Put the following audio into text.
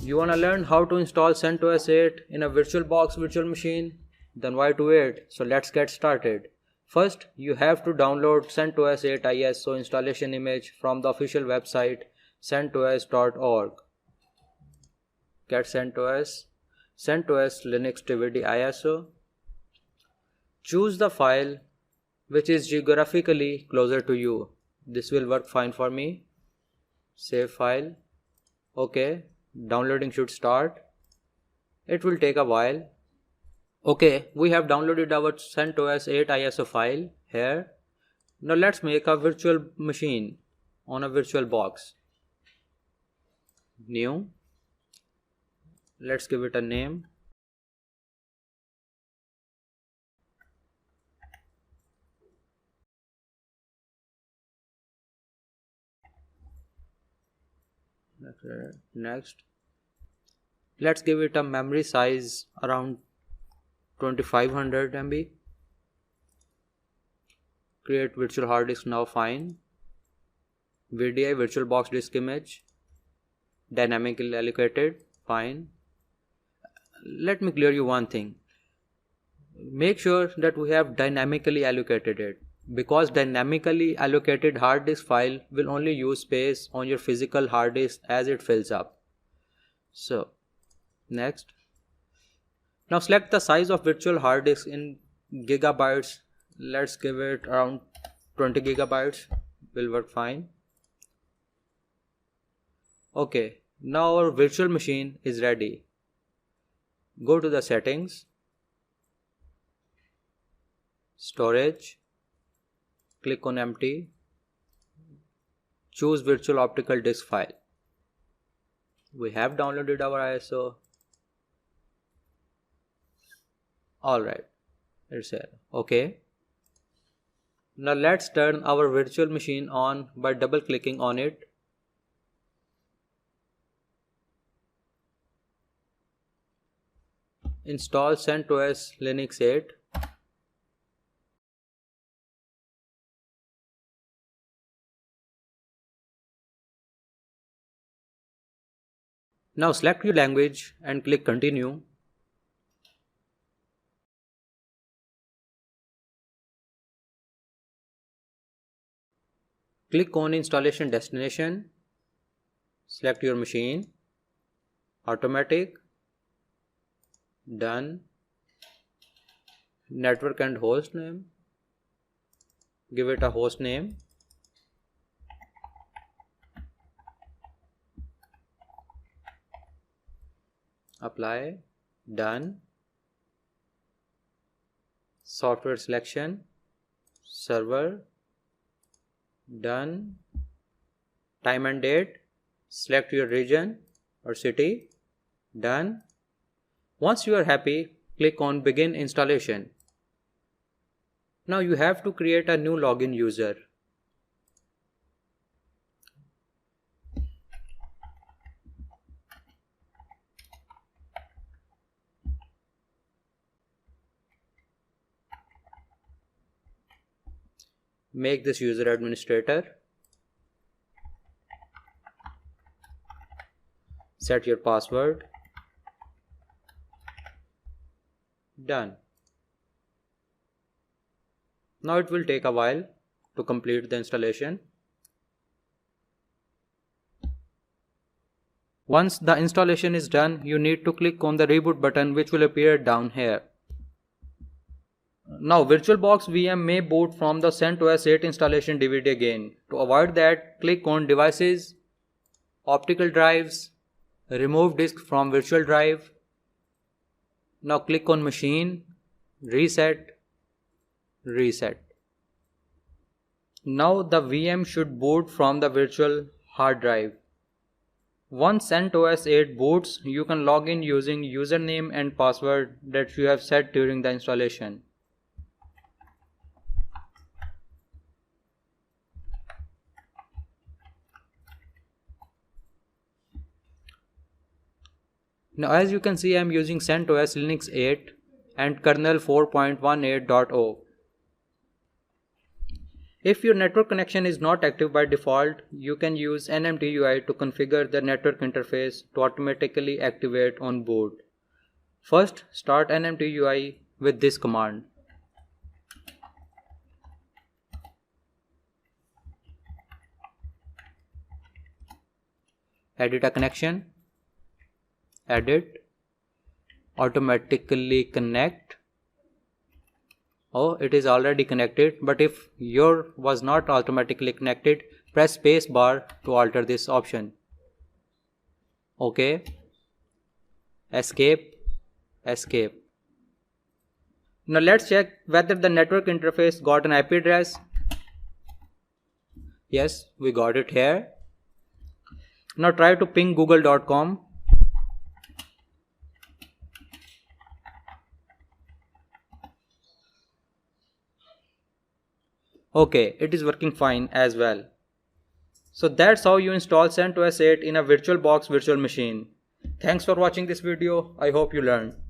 You wanna learn how to install CentOS8 in a VirtualBox virtual machine? Then why to wait? So let's get started. First, you have to download CentOS8 ISO installation image from the official website CentOS.org. Get CentOS, CentOS Linux DVD ISO. Choose the file which is geographically closer to you. This will work fine for me. Save file. Okay, downloading should start. It will take a while. Okay, we have downloaded our CentOS8 ISO file here. Now let's make a virtual machine on a VirtualBox. New. Let's give it a name. Next. Let's give it a memory size around 2500 MB. Create virtual hard disk now, fine. VDI VirtualBox disk image. Dynamically allocated, fine. Let me clear you one thing. Make sure that we have dynamically allocated it, because dynamically allocated hard disk file will only use space on your physical hard disk as it fills up. So next. Now select the size of virtual hard disk in gigabytes. Let's give it around 20 gigabytes. Will work fine. Okay, now our virtual machine is ready. Go to the settings, storage, click on empty, choose virtual optical disk file. We have downloaded our ISO. Alright, it's here. Okay. Now let's turn our virtual machine on by double clicking on it. Install CentOS Linux 8. Now select your language and click continue. Click on installation destination. Select your machine. Automatic. Done. Network and host name. Give it a host name. Apply. Done. Software selection. Server. Done. Time and date. Select your region or city. Done. Once you are happy, click on begin installation. Now you have to create a new login user. Make this user administrator. Set your password. Done. Now it will take a while to complete the installation. Once the installation is done, you need to click on the reboot button, which will appear down here. Now VirtualBox VM may boot from the CentOS8 installation DVD again. To avoid that, click on Devices, Optical Drives, Remove Disk from Virtual Drive. Now click on Machine, Reset, Reset. Now the VM should boot from the virtual hard drive. Once CentOS8 boots, you can log in using username and password that you have set during the installation. Now as you can see, I am using CentOS Linux 8 and kernel 4.18.0. If your network connection is not active by default, you can use NMTUI to configure the network interface to automatically activate on boot. First, start NMTUI with this command. Edit a connection, edit, automatically connect. Oh, it is already connected, but if your was not automatically connected, press space bar to alter this option. OK, escape, escape. Now let's check whether the network interface got an IP address. Yes, we got it here. Now try to ping google.com. Okay, it is working fine as well. So that's how you install CentOS 8 in a VirtualBox virtual machine. Thanks for watching this video. I hope you learned.